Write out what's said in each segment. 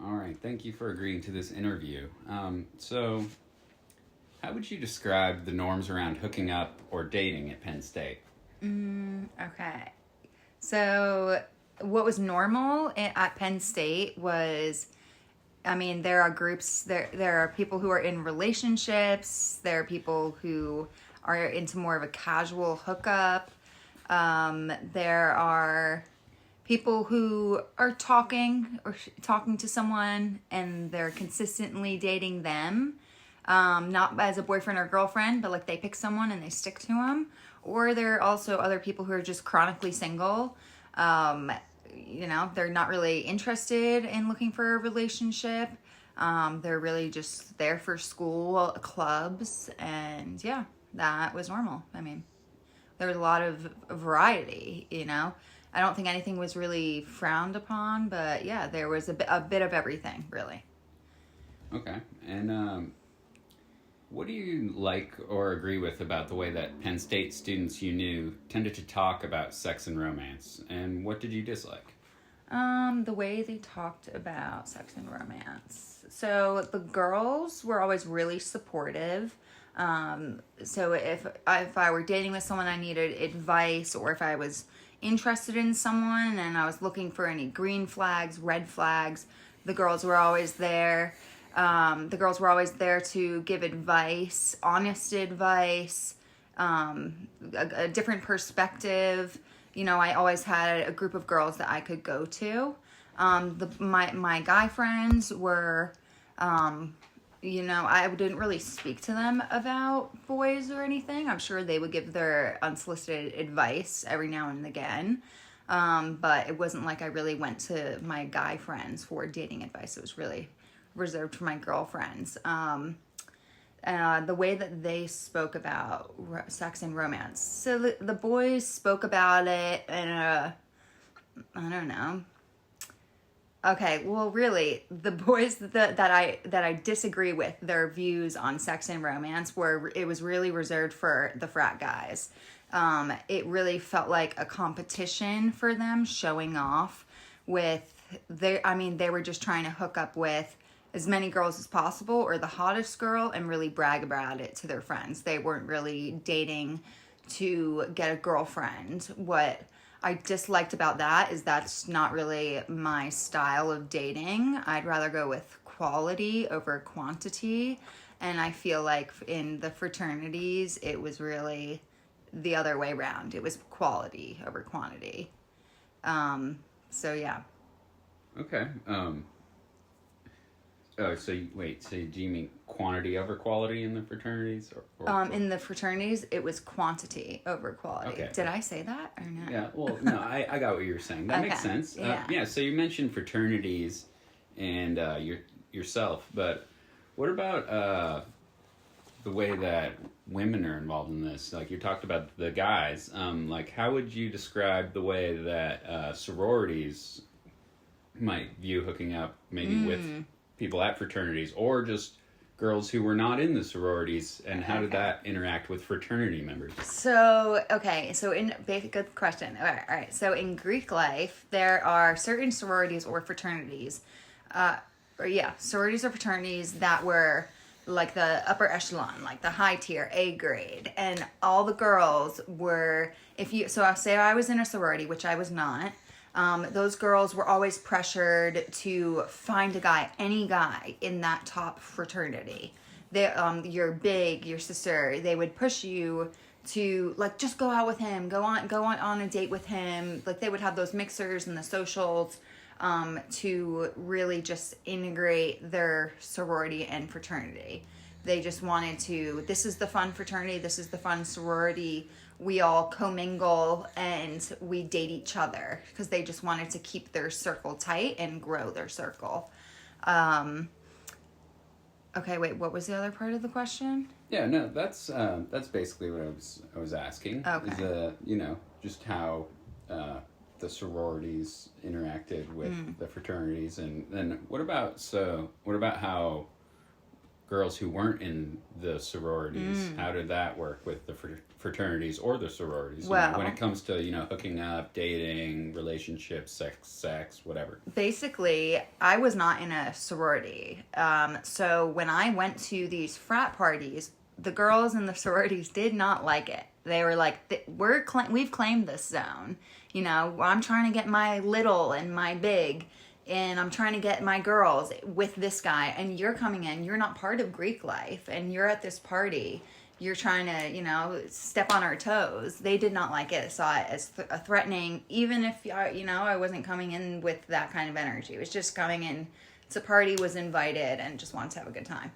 All right, thank you for agreeing to this interview. So, how would you describe the norms around hooking up or dating at Penn State? Okay. So, what was normal at Penn State was, I mean, there are groups, there are people who are in relationships, there are people who are into more of a casual hookup. There are people who are talking to someone and they're consistently dating them, not as a boyfriend or girlfriend, but like they pick someone and they stick to them. Or there are also other people who are just chronically single. They're not really interested in looking for a relationship. They're really just there for school clubs, and yeah, that was normal. I mean, there was a lot of variety, I don't think anything was really frowned upon, but yeah, there was a bit of everything, really. Okay, and what do you like or agree with about the way that Penn State students you knew tended to talk about sex and romance, and what did you dislike? The way they talked about sex and romance. So the girls were always really supportive. So if I were dating with someone, I needed advice, or if I was interested in someone and I was looking for any green flags, red flags, the girls were always there. The girls were always there to give advice, honest advice, a different perspective. I always had a group of girls that I could go to. My guy friends were, I didn't really speak to them about boys or anything. I'm sure they would give their unsolicited advice every now and again. But it wasn't like I really went to my guy friends for dating advice. It was really reserved for my girlfriends. The way that they spoke about sex and romance. So the boys spoke about it in I don't know. Okay, well, really, the boys that I disagree with, their views on sex and romance, it was really reserved for the frat guys. It really felt like a competition for them, showing off they were just trying to hook up with as many girls as possible, or the hottest girl, and really brag about it to their friends. They weren't really dating to get a girlfriend. What I disliked about that is that's not really my style of dating. I'd rather go with quality over quantity. And I feel like in the fraternities, it was really the other way around. It was quality over quantity. So yeah. Okay. So do you mean quantity over quality in the fraternities? In the fraternities, it was quantity over quality. Okay. Did I say that or not? Yeah, well, no, I got what you were saying. That makes sense. Yeah. So you mentioned fraternities and yourself, but what about the way that women are involved in this? Like, you talked about the guys. Like, how would you describe the way that sororities might view hooking up maybe with people at fraternities, or just girls who were not in the sororities, and how did that interact with fraternity members? So good question. All right. So in Greek life, there are certain sororities or fraternities, sororities or fraternities that were like the upper echelon, like the high tier, A grade, and all the girls were. I'll say I was in a sorority, which I was not. Those girls were always pressured to find any guy in that top fraternity. You're big, your sister, they would push you to like, just go out with him, go on a date with him. Like, they would have those mixers and the socials, to really just integrate their sorority and fraternity. They just wanted this is the fun fraternity, this is the fun sorority. We all commingle and we date each other, because they just wanted to keep their circle tight and grow their circle. Okay, wait, what was the other part of the question? Yeah, no, that's basically what I was asking. Okay. Is just how the sororities interacted with the fraternities, and then what about how girls who weren't in the sororities, how did that work with the fraternities or the sororities? Well, when it comes to, hooking up, dating, relationships, sex, whatever. basically, I was not in a sorority. So when I went to these frat parties, the girls in the sororities did not like it. They were like, we've claimed this zone. I'm trying to get my little and my big, and I'm trying to get my girls with this guy, and you're coming in. You're not part of Greek life, and you're at this party. You're trying to, step on our toes. They did not like it. Saw it as threatening, even if, I wasn't coming in with that kind of energy. It was just coming in to party, was invited, and just wanted to have a good time.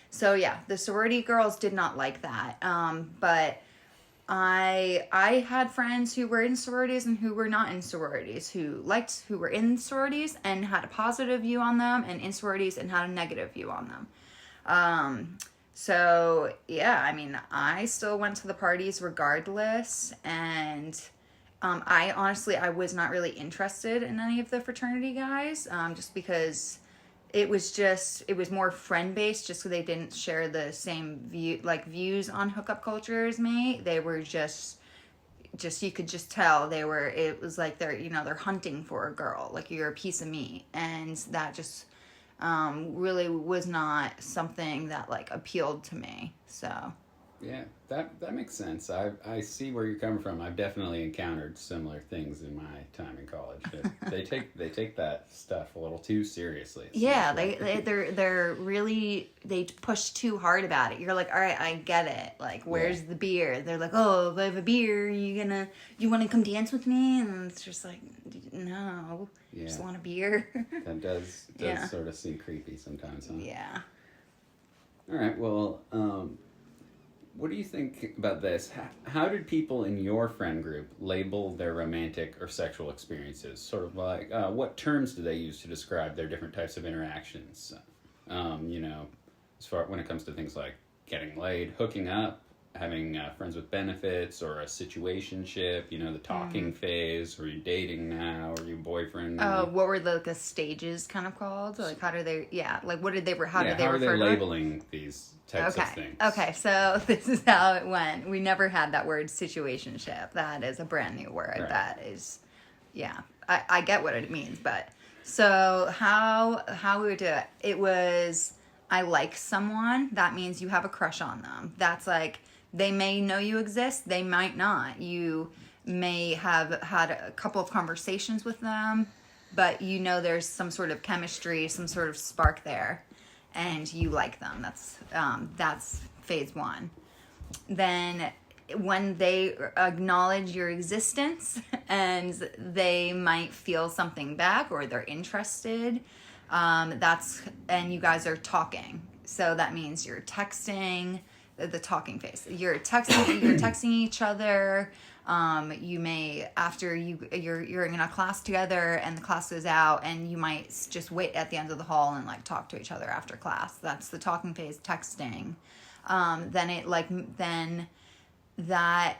So, yeah, the sorority girls did not like that. But I had friends who were in sororities and who were not in sororities, who were in sororities and had a positive view on them, and in sororities and had a negative view on them. So yeah, I mean, I still went to the parties regardless, and I was not really interested in any of the fraternity guys, just because it was more friend based, just so they didn't share the same views on hookup culture as me. They were just you could just tell it was like they're hunting for a girl, like you're a piece of meat, and that just really was not something that like appealed to me. So Yeah, that makes sense. I see where you're coming from. I've definitely encountered similar things in my time in college. They take that stuff a little too seriously. Yeah, they're really, they push too hard about it. You're like, all right, I get it. Like, where's the beer? They're like, oh, if I have a beer, you want to come dance with me? And it's just like, no, I just want a beer. That does sort of seem creepy sometimes, huh? Yeah. All right. Well, what do you think about this? How did people in your friend group label their romantic or sexual experiences? Sort of like, what terms do they use to describe their different types of interactions? As far when it comes to things like getting laid, hooking up, having friends with benefits, or a situationship, the talking phase. Are you dating now? Are you boyfriend? What were the stages kind of called? Like, how do they, what did they, how did they how refer are they to it? labeling these types of things? Okay, so this is how it went. We never had that word situationship. That is a brand new word. Right. That is, I get what it means, but so how we would do it, it was, I like someone, that means you have a crush on them. That's like, they may know you exist, they might not. You may have had a couple of conversations with them, but there's some sort of chemistry, some sort of spark there, and you like them. That's phase one. Then when they acknowledge your existence and they might feel something back, or they're interested, and you guys are talking. So that means you're texting, the talking phase. You're texting each other. You may, after you're in a class together and the class goes out, and you might just wait at the end of the hall and like talk to each other after class. That's the talking phase, texting. Then that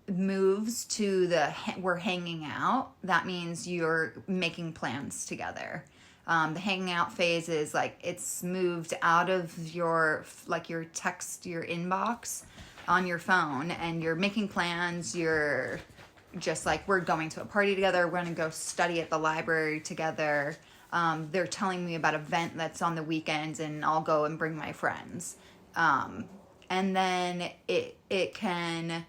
moves to we're hanging out. That means you're making plans together. The hanging out phase is like, it's moved out of your text, your inbox on your phone, and you're making plans. You're just like, we're going to a party together. We're going to go study at the library together. They're telling me about an event that's on the weekends, and I'll go and bring my friends. And then it can,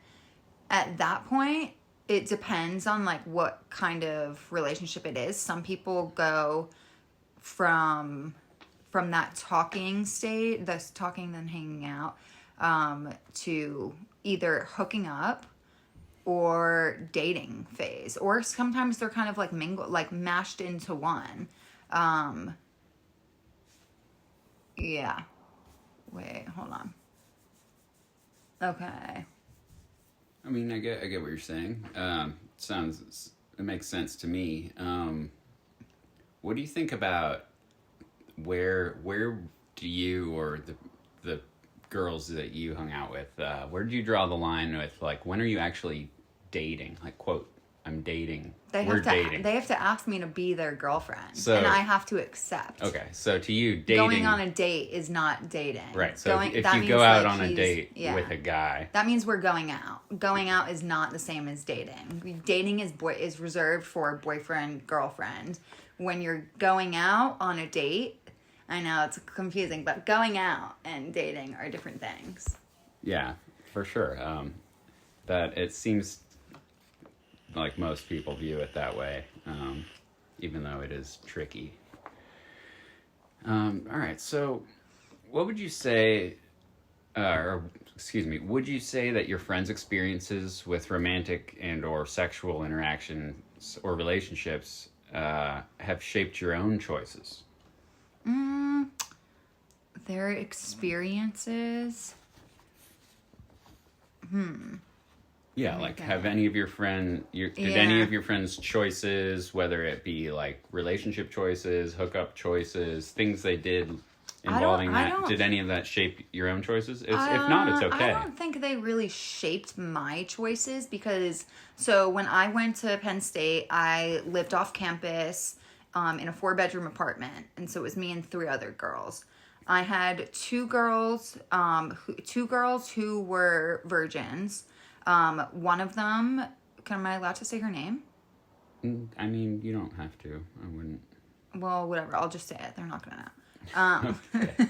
at that point, it depends on like what kind of relationship it is. Some people go from that talking state, this talking then hanging out, to either hooking up or dating phase, or sometimes they're kind of like mashed into one. Wait, hold on. Okay. I mean, I get what you're saying. It makes sense to me. What do you think about where do you, or the girls that you hung out with, where do you draw the line with, like, when are you actually dating? Like, quote I'm dating. They We're have to. dating. They have to ask me to be their girlfriend, So- and I have to accept. Okay, so to you, dating. Going on a date is not dating. Right. So if that you means, go out like, on a he's- date yeah. with a guy, That means we're going out. Going out is not the same as dating. Dating is reserved for boyfriend, girlfriend. When you're going out on a date, I know it's confusing, but going out and dating are different things. yeah, for sure. That it seems like most people view it that way, even though it is tricky. All right, so what would you say, would you say that your friends' experiences with romantic and or sexual interactions or relationships have shaped your own choices? Their experiences. Yeah, like Okay. have any of your did any of your friends' choices, whether it be like relationship choices, hookup choices, things they did involving did any of that shape your own choices? If not, it's okay. I don't think they really shaped my choices because, so when I went to Penn State, I lived off campus in a 4-bedroom apartment. And so it was me and 3 other girls. I had 2 girls who were virgins. One of them, am I allowed to say her name? I mean, you don't have to. I wouldn't. Well, whatever. I'll just say it. They're not gonna know. Okay.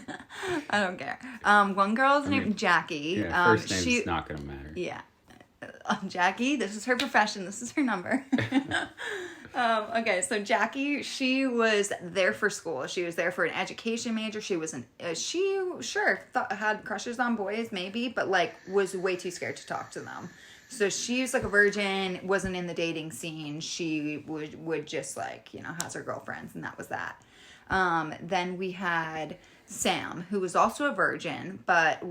I don't care. One girl's named Jackie. Yeah, first name's not gonna matter. Yeah. Jackie, this is her profession. This is her number. Okay, so Jackie, she was there for school. She was there for an education major. She was had crushes on boys, maybe, but like was way too scared to talk to them. So she was like a virgin, wasn't in the dating scene. She would just like, has her girlfriends, and that was that. Then we had Sam, who was also a virgin, but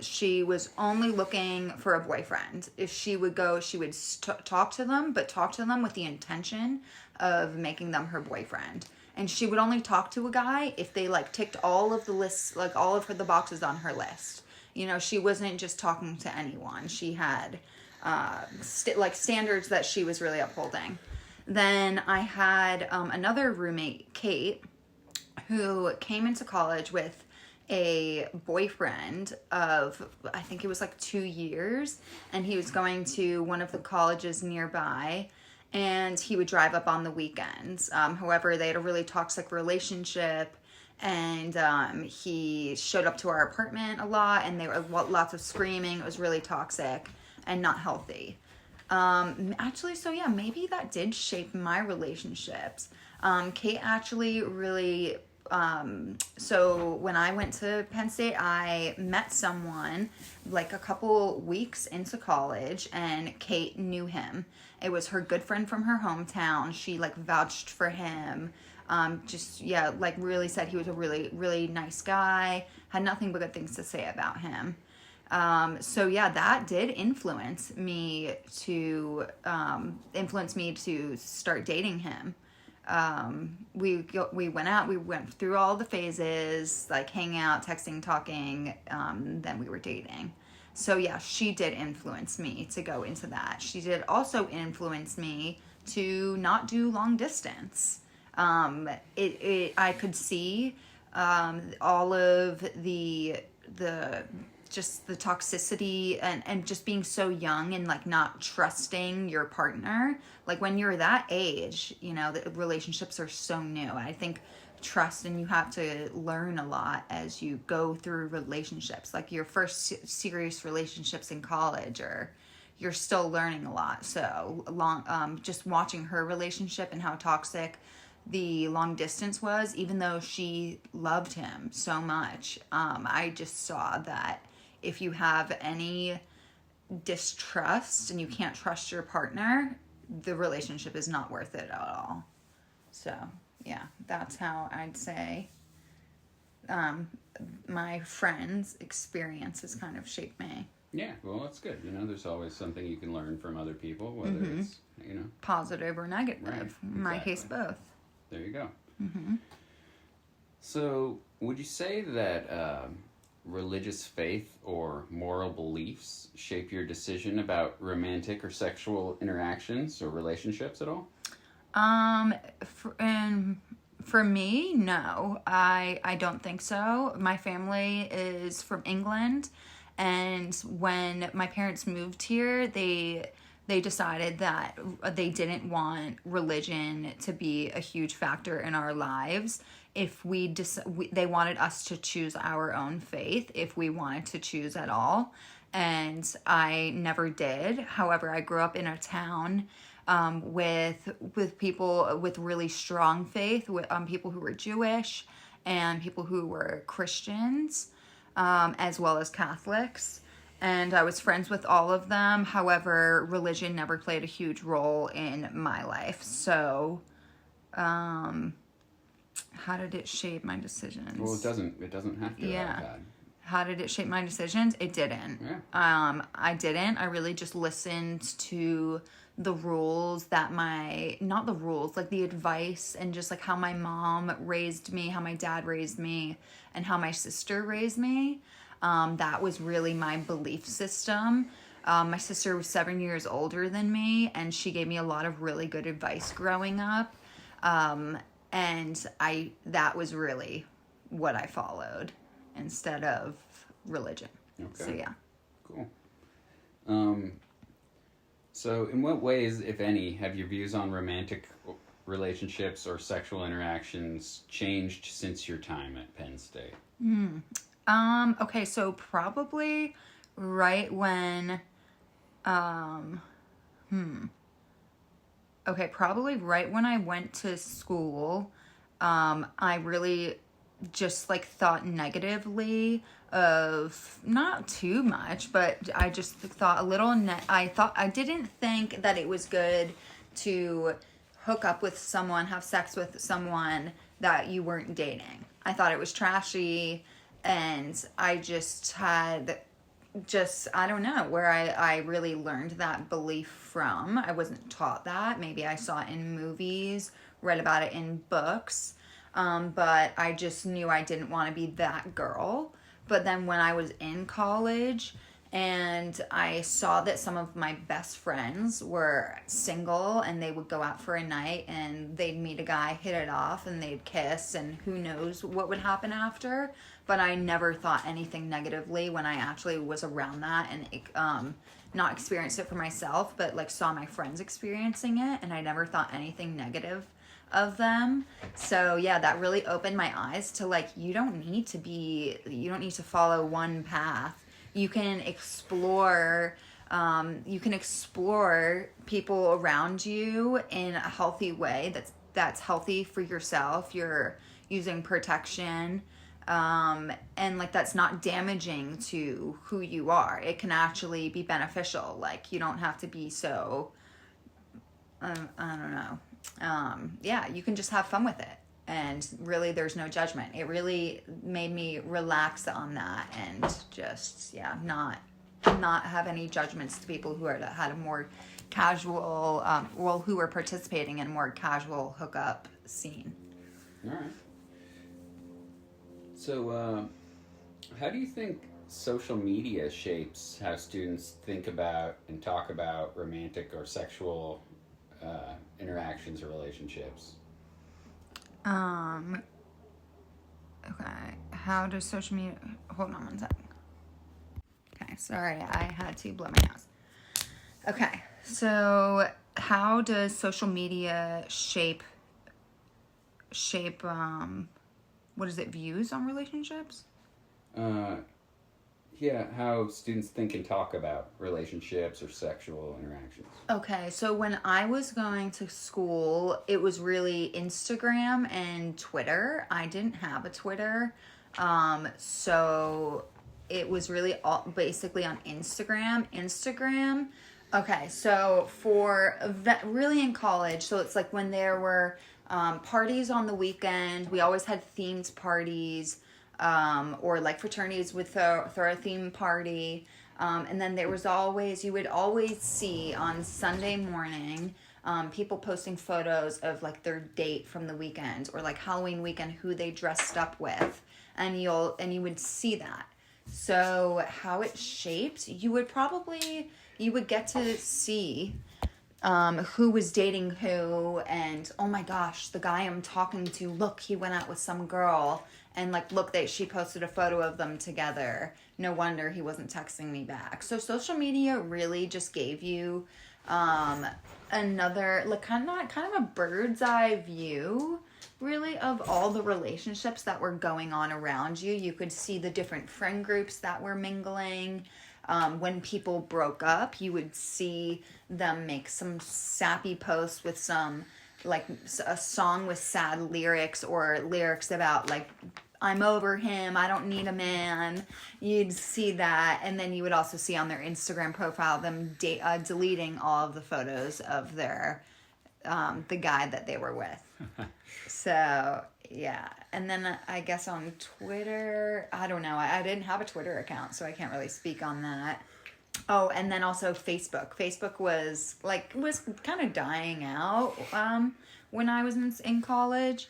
she was only looking for a boyfriend. If she would go, she would talk to them, but talk to them with the intention of making them her boyfriend. And she would only talk to a guy if they like ticked all of the lists, like all of the boxes on her list. She wasn't just talking to anyone. She had standards that she was really upholding. Then I had another roommate, Kate, who came into college with a boyfriend of, I think it was like 2 years, and he was going to one of the colleges nearby, and he would drive up on the weekends. However, they had a really toxic relationship, and he showed up to our apartment a lot, and there were lots of screaming. It was really toxic and not healthy. Actually, so yeah, maybe that did shape my relationships. Kate actually really, so when I went to Penn State, I met someone like a couple weeks into college, and Kate knew him. It was her good friend from her hometown. She like vouched for him. Really said he was a really, really nice guy. Had nothing but good things to say about him. So yeah, that did influence me to start dating him. We went out, we went through all the phases, like hang out, texting, talking, then we were dating. So yeah, she did influence me to go into that. She did also influence me to not do long distance. I could see, all of the just the toxicity and just being so young and like not trusting your partner. Like when you're that age, the relationships are so new. I think trust, and you have to learn a lot as you go through relationships. Like your first serious relationships in college, or you're still learning a lot. So just watching her relationship and how toxic the long distance was, even though she loved him so much, I just saw that if you have any distrust and you can't trust your partner, the relationship is not worth it at all. So yeah, that's how I'd say my friends' experiences kind of shaped me. Yeah, well, that's good. There's always something you can learn from other people, whether it's, positive or negative. Right, In my case, both. There you go. So, would you say that religious faith or moral beliefs shape your decision about romantic or sexual interactions or relationships at all? And for me, no, I don't think so. My family is from England, and when my parents moved here, they decided that they didn't want religion to be a huge factor in our lives. If they wanted us to choose our own faith if we wanted to choose at all, and I never did. However, I grew up in a town with people with really strong faith, with people who were Jewish and people who were Christians, as well as Catholics. And I was friends with all of them. However, religion never played a huge role in my life. So, how did it shape my decisions? Well, it doesn't. It doesn't have to. Yeah. How did it shape my decisions? It didn't. Yeah. I didn't. I really just listened to the rules that not the rules, like the advice and just like how my mom raised me, how my dad raised me, and how my sister raised me. That was really my belief system. My sister was 7 years older than me, and she gave me a lot of really good advice growing up. And that was really what I followed instead of religion. Okay. So yeah. Cool. So in what ways, if any, have your views on romantic relationships or sexual interactions changed since your time at Penn State? Okay, so probably right when, probably right when I went to school, I really just like thought negatively of, not too much, but I just thought a little, I didn't think that it was good to hook up with someone, have sex with someone that you weren't dating. I thought it was trashy, and I I don't know where I really learned that belief from. I wasn't taught that. Maybe I saw it in movies, read about it in books, but I just knew I didn't want to be that girl. But then when I was in college and I saw that some of my best friends were single and they would go out for a night and they'd meet a guy, hit it off, and they'd kiss, and who knows what would happen after. But I never thought anything negatively when I actually was around that and not experienced it for myself, but like saw my friends experiencing it, and I never thought anything negative of them. So yeah, that really opened my eyes to like, you don't need to follow one path. You can explore people around you in a healthy way that's healthy for yourself. You're using protection, and like that's not damaging to who you are. It can actually be beneficial. Like you don't have to be so I don't know. Yeah, you can just have fun with it, and really there's no judgment. It really made me relax on that, and just not have any judgments to people who had a more casual who were participating in a more casual hookup scene. All right. So how do you think social media shapes how students think about and talk about romantic or sexual interactions or relationships? Okay. How does social media... Hold on one second. Okay, sorry, I had to blow my nose. Okay, so how does social media shape what is it, views on relationships? Yeah, how students think and talk about relationships or sexual interactions. Okay, so when I was going to school, it was really Instagram and Twitter. I didn't have a Twitter, so it was really all basically on Instagram. Okay, so really in college, so it's like when there were parties on the weekend, we always had themed parties. Or like fraternities would throw a theme party. And then you would always see on Sunday morning, people posting photos of like their date from the weekend, or like Halloween weekend, who they dressed up with. And you would see that. So how it shaped, you would get to see who was dating who, and oh my gosh, the guy I'm talking to, look, he went out with some girl, and like, look, she posted a photo of them together. No wonder he wasn't texting me back. So social media really just gave you another, like, kind of a bird's eye view, really, of all the relationships that were going on around you. You could see the different friend groups that were mingling. When people broke up, you would see them make some sappy posts with some, like, a song with sad lyrics, or lyrics about, like, I'm over him, I don't need a man. You'd see that, and then you would also see on their Instagram profile them deleting all of the photos of their the guy that they were with. So yeah, and then I guess on Twitter, I don't know. I didn't have a Twitter account, so I can't really speak on that. Oh, and then also Facebook. Facebook was kind of dying out when I was in college.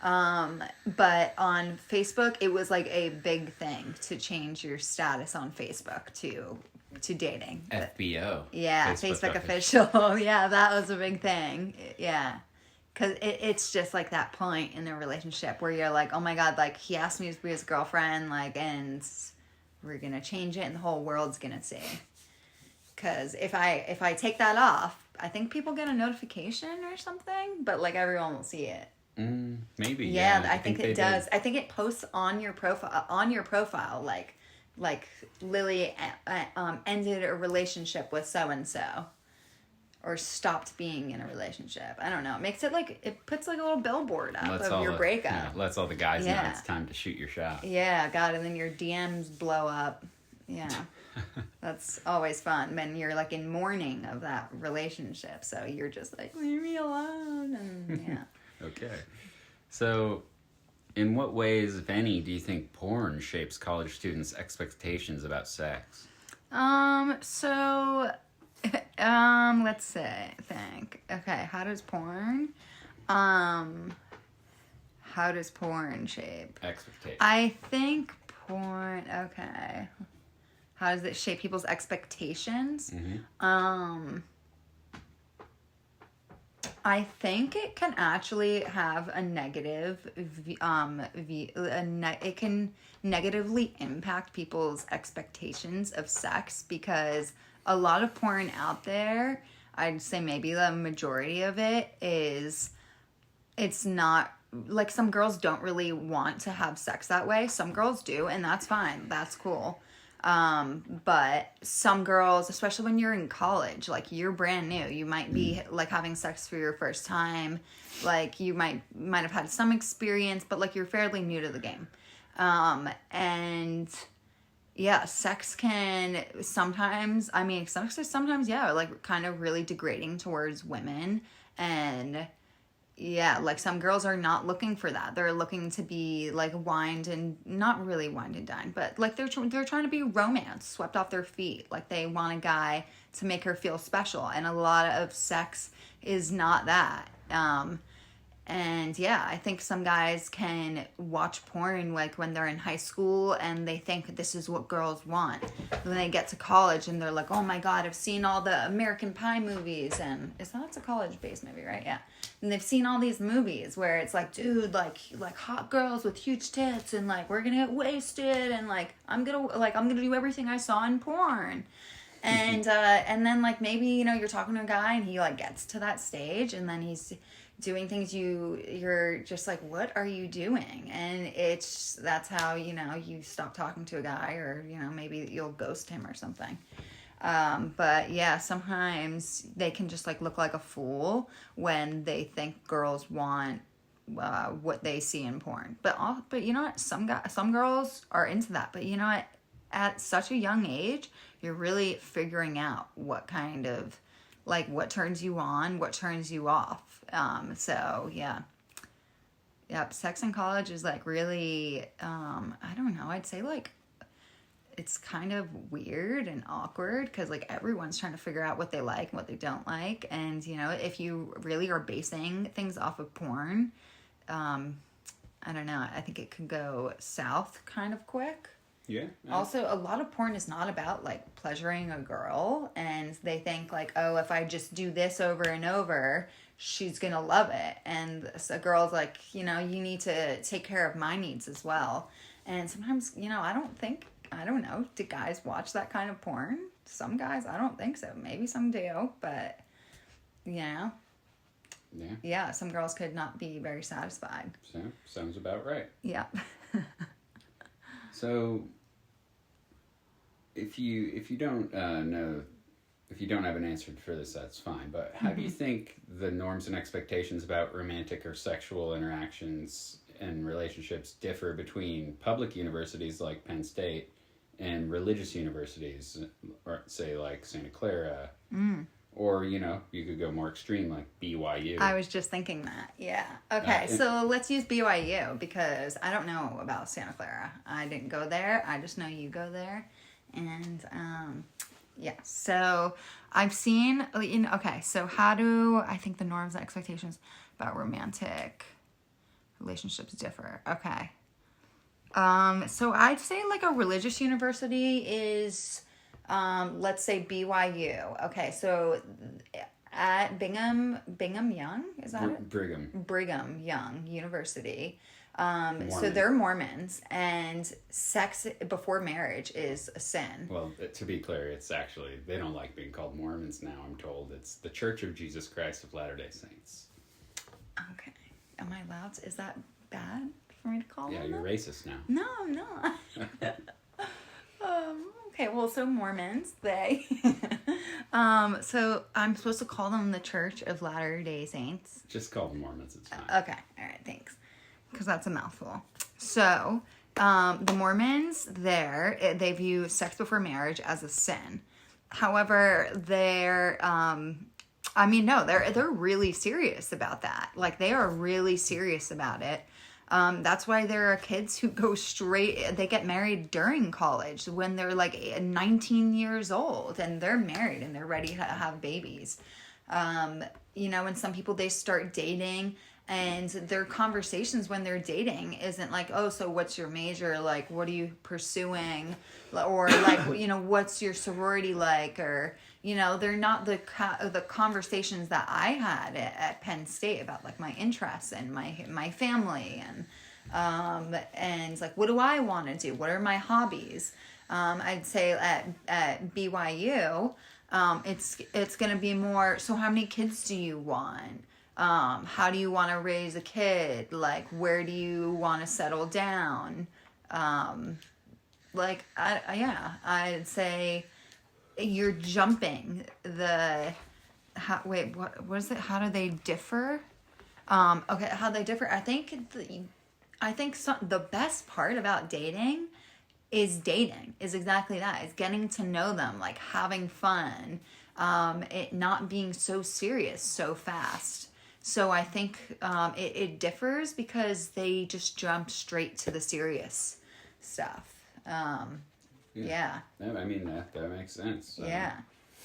But on Facebook, it was like a big thing to change your status on Facebook to dating. FBO. Yeah, Facebook official. Yeah, that was a big thing. Yeah. Because it's just like that point in a relationship where you're like, oh my God, like, he asked me to be his girlfriend, like, and we're going to change it and the whole world's going to see. Because if I take that off, I think people get a notification or something, but like everyone will see it. Maybe. Yeah, I think it does. I think it posts on your profile, like Lily ended a relationship with so and so, or stopped being in a relationship. I don't know. It makes it like, it puts like a little billboard up of your breakup. Yeah, lets all the guys know it's time to shoot your shot. Yeah, God, and then your DMs blow up. Yeah. That's always fun when you're like in mourning of that relationship. So you're just like, leave me alone. And yeah. Okay. So, in what ways, if any, do you think porn shapes college students' expectations about sex? Let's think. Okay, how does porn shape Expectations. I think porn, okay. How does it shape people's expectations? Mm-hmm. I think it can actually have a negative, it can negatively impact people's expectations of sex, because a lot of porn out there, I'd say maybe the majority of it is, it's not, like, some girls don't really want to have sex that way. Some girls do, and that's fine. That's cool. But some girls, especially when you're in college, like, you're brand new, you might be like having sex for your first time, like, you might have had some experience, but like, you're fairly new to the game. And yeah, sex is sometimes, yeah, like, kind of really degrading towards women. And yeah, like, some girls are not looking for that. They're looking to be like not really wined and dined, but like, they're trying to be romanced, swept off their feet. Like, they want a guy to make her feel special, and a lot of sex is not that. And yeah, I think some guys can watch porn like when they're in high school, and they think this is what girls want. Then they get to college and they're like, oh my God, I've seen all the American Pie movies, and that's a college-based movie, right? Yeah. And they've seen all these movies where it's like, dude, like hot girls with huge tits, and like, we're gonna get wasted, and like, I'm gonna do everything I saw in porn. And then, like, maybe, you're talking to a guy and he like gets to that stage, and then he's doing things you're just like, what are you doing? And that's how, you stop talking to a guy, or, maybe you'll ghost him or something. But yeah, sometimes they can just like look like a fool when they think girls want what they see in porn. But you know what? Some girls are into that. But you know what? At such a young age, you're really figuring out what kind of, like, what turns you on, what turns you off. So yeah. Yep, sex in college is like really, I don't know, I'd say like, it's kind of weird and awkward, because like, everyone's trying to figure out what they like and what they don't like. And if you really are basing things off of porn, I don't know, I think it could go south kind of quick. Yeah. Also, a lot of porn is not about like pleasuring a girl, and they think like, oh, if I just do this over and over, she's gonna love it. And so a girl's like, you need to take care of my needs as well. And sometimes, I don't know, do guys watch that kind of porn? Some guys, I don't think so. Maybe some do, but Yeah. yeah, some girls could not be very satisfied. So, sounds about right. Yeah. So, if you don't know, if you don't have an answer for this, that's fine. But how do you think the norms and expectations about romantic or sexual interactions and relationships differ between public universities like Penn State and religious universities, or say like Santa Clara, or you could go more extreme like BYU? I was just thinking that. Yeah. Okay, so let's use BYU because I don't know about Santa Clara. I didn't go there. I just know you go there. And yeah, so I've seen, okay, so how do I think the norms and expectations about romantic relationships differ? Okay. So I'd say like a religious university is, let's say BYU. Okay, so at Brigham Young, is that it? Brigham Young University. So they're Mormons, and sex before marriage is a sin. Well, to be clear, it's actually, they don't like being called Mormons now, I'm told. It's the Church of Jesus Christ of Latter-day Saints. Okay. Am I allowed to, is that bad for me to call them? Yeah, you're racist now. No, I'm not. Okay, well, so Mormons, they, so I'm supposed to call them the Church of Latter-day Saints? Just call them Mormons, it's fine. Okay, all right, thanks. Because that's a mouthful. So, the Mormons they view sex before marriage as a sin. However, they're really serious about that. Like, they are really serious about it. That's why there are kids who go they get married during college when they're like 19 years old and they're married and they're ready to have babies. And some people, they start dating, and their conversations when they're dating isn't like, oh, so what's your major? Like, what are you pursuing? Or like, what's your sorority like? Or, they're not the conversations that I had at Penn State about like my interests and my family and like, what do I want to do? What are my hobbies? I'd say at BYU, it's going to be more, so how many kids do you want? How do you want to raise a kid? Like, where do you want to settle down? I'd say you're jumping what is it? How do they differ? Okay, how they differ. I think the best part about dating is exactly that. It's getting to know them, like having fun, it not being so serious so fast. So I think it differs because they just jump straight to the serious stuff. Yeah. No, I mean, that makes sense. Yeah.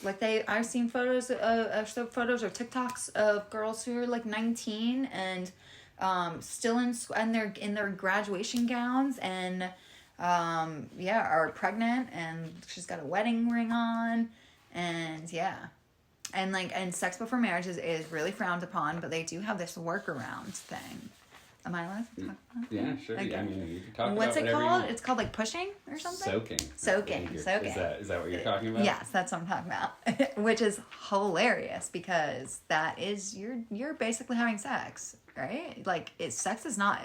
Like I've seen photos or TikToks of girls who are like 19 and still in their graduation gowns and are pregnant, and she's got a wedding ring on, and and sex before marriage is really frowned upon, but they do have this workaround thing. Am I allowed to talk about that? Yeah, sure. Okay. I mean, you can talk What's about it whatever called? you want. It's called like pushing or something? Soaking. Is Is that what you're talking about? Yes, that's what I'm talking about. Which is hilarious because that is you're basically having sex, right? Like sex is not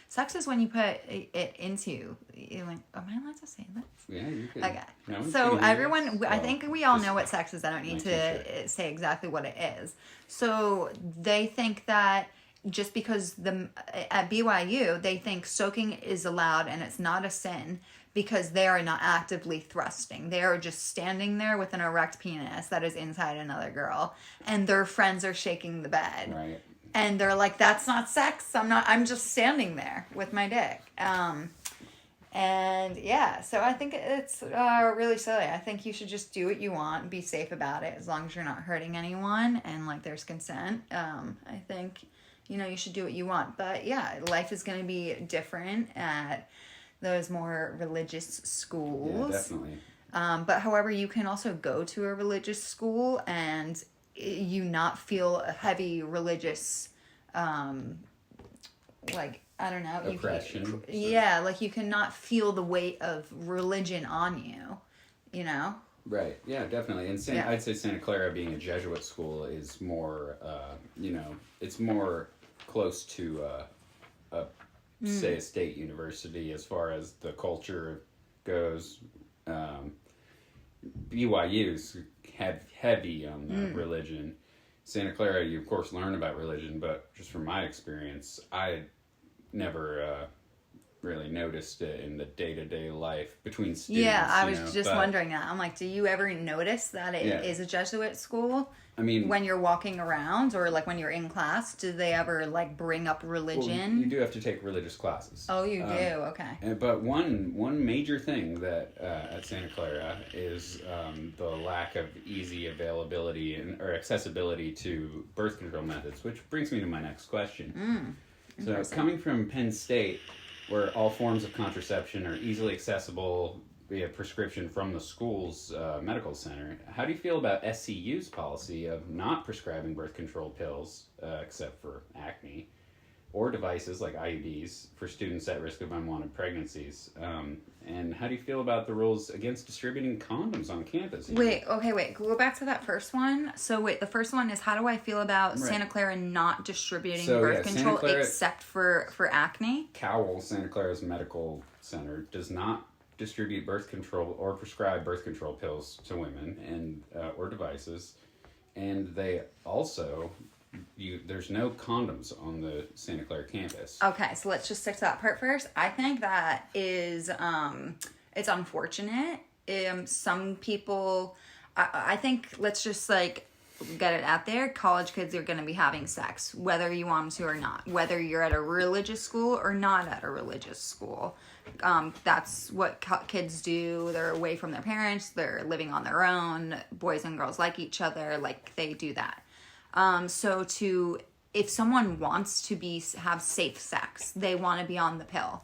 sex is when you put it into. Am I allowed to say this? Yeah, you can. Okay. No So everyone, I well, think we all know what sex is. I don't need to say exactly what it is. So they think that just because at BYU they think soaking is allowed and it's not a sin because they are not actively thrusting. They are just standing there with an erect penis that is inside another girl, and their friends are shaking the bed. Right. And they're like, that's not sex. I'm just standing there with my dick. And yeah, so I think it's really silly. I think you should just do what you want, be safe about it, as long as you're not hurting anyone and like there's consent. I think, you should do what you want. But yeah, life is going to be different at those more religious schools. Yeah, definitely. But however, you can also go to a religious school and you not feel a heavy religious, like, I don't know. Oppression. Yeah, like you cannot feel the weight of religion on you, you know? Right. Yeah, definitely. And I'd say Santa Clara, being a Jesuit school, is more, it's more close to, say, a state university as far as the culture goes. BYU's heavy on religion. Santa Clara, you of course learn about religion, but just from my experience, I never really noticed it in the day-to-day life between students. Yeah, I was just wondering that. I'm like, do you ever notice that it is a Jesuit school? I mean, when you're walking around or like when you're in class, do they ever like bring up religion? Well, you do have to take religious classes. Oh, you do? Okay. But one major thing that at Santa Clara is the lack of easy availability or accessibility to birth control methods, which brings me to my next question. So coming from Penn State, where all forms of contraception are easily accessible via prescription from the school's medical center, how do you feel about SCU's policy of not prescribing birth control pills, except for acne, or devices like IUDs for students at risk of unwanted pregnancies? And how do you feel about the rules against distributing condoms on campus? Wait, go back to that first one. So wait, the first one is, how do I feel about Santa Clara not distributing birth control except for acne? Cowell, Santa Clara's medical center, does not distribute birth control or prescribe birth control pills to women and or devices, and they also there's no condoms on the Santa Clara campus. Okay, so let's just stick to that part first. I think that is it's unfortunate. Some people, I think, let's just like get it out there. College kids are going to be having sex, whether you want them to or not. Whether you're at a religious school or not at a religious school. That's what kids do. They're away from their parents. They're living on their own. Boys and girls like each other. Like, they do that. If someone wants to have safe sex, they want to be on the pill.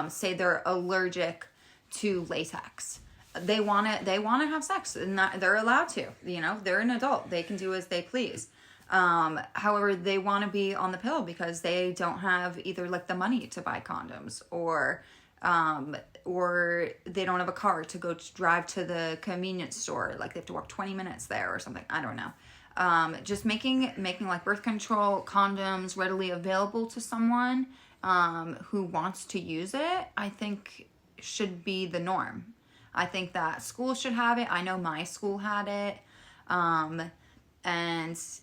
Say they're allergic to latex. They want to have sex, and they're allowed to. You know, they're an adult. They can do as they please. However, they want to be on the pill because they don't have either like the money to buy condoms, or they don't have a car to go drive to the convenience store. Like, they have to walk 20 minutes there or something. I don't know. Just making like birth control condoms readily available to someone who wants to use it, I think should be the norm. I think that schools should have it. I know my school had it. And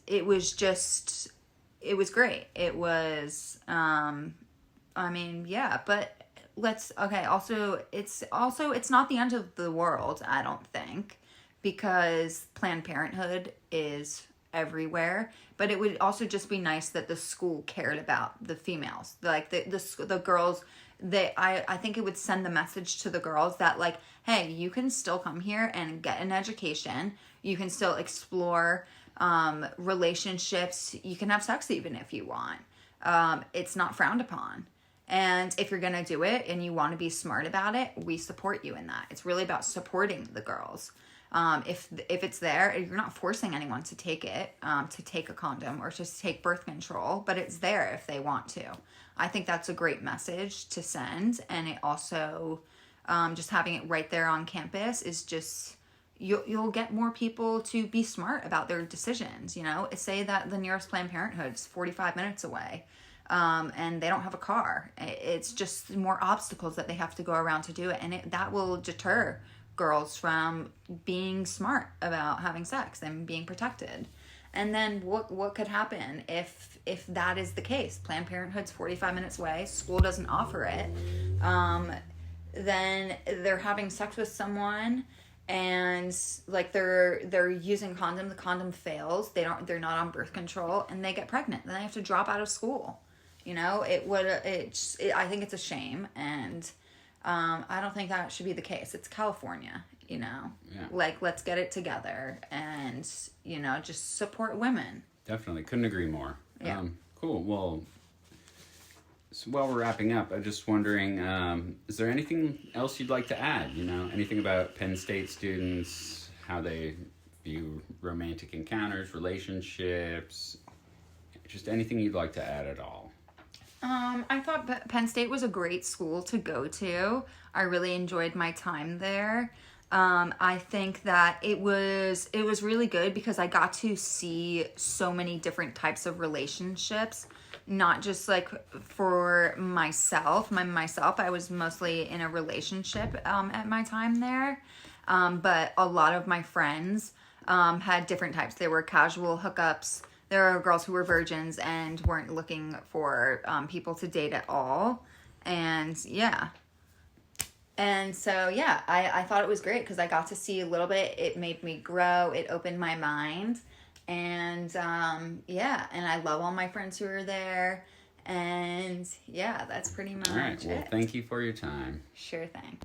it was great. It was, but it's not the end of the world, I don't think, because Planned Parenthood is everywhere. But it would also just be nice that the school cared about the females, like the girls. I think it would send the message to the girls that, like, hey, you can still come here and get an education. You can still explore relationships. You can have sex even if you want. It's not frowned upon. And if you're going to do it and you want to be smart about it, we support you in that. It's really about supporting the girls. If it's there, you're not forcing anyone to take it, to take a condom or to take birth control, but it's there if they want to. I think that's a great message to send. And it also, just having it right there on campus is just, you'll get more people to be smart about their decisions. You know, say that the nearest Planned Parenthood is 45 minutes away. And they don't have a car. It's just more obstacles that they have to go around to do it. And that will deter girls from being smart about having sex and being protected. And then what could happen if that is the case? Planned Parenthood's 45 minutes away, school doesn't offer it. Then they're having sex with someone and like they're using condom, the condom fails, they're not on birth control, and they get pregnant. Then they have to drop out of school. You know, I think it's a shame, and I don't think that should be the case. It's California, you know. Yeah. Like, let's get it together and, you know, just support women. Definitely. Couldn't agree more. Yeah. Cool. Well, So while we're wrapping up, I'm just wondering, is there anything else you'd like to add? You know, anything about Penn State students, how they view romantic encounters, relationships, just anything you'd like to add at all? I thought Penn State was a great school to go to. I really enjoyed my time there. I think that it was really good because I got to see so many different types of relationships, not just like for myself. Myself, I was mostly in a relationship at my time there, but a lot of my friends had different types. There were casual hookups. There are girls who were virgins and weren't looking for people to date at all. And yeah. And so, yeah, I thought it was great because I got to see a little bit. It made me grow. It opened my mind. And yeah, and I love all my friends who are there. And yeah, that's pretty much All right. Well, it. thank you for your time. Sure thing.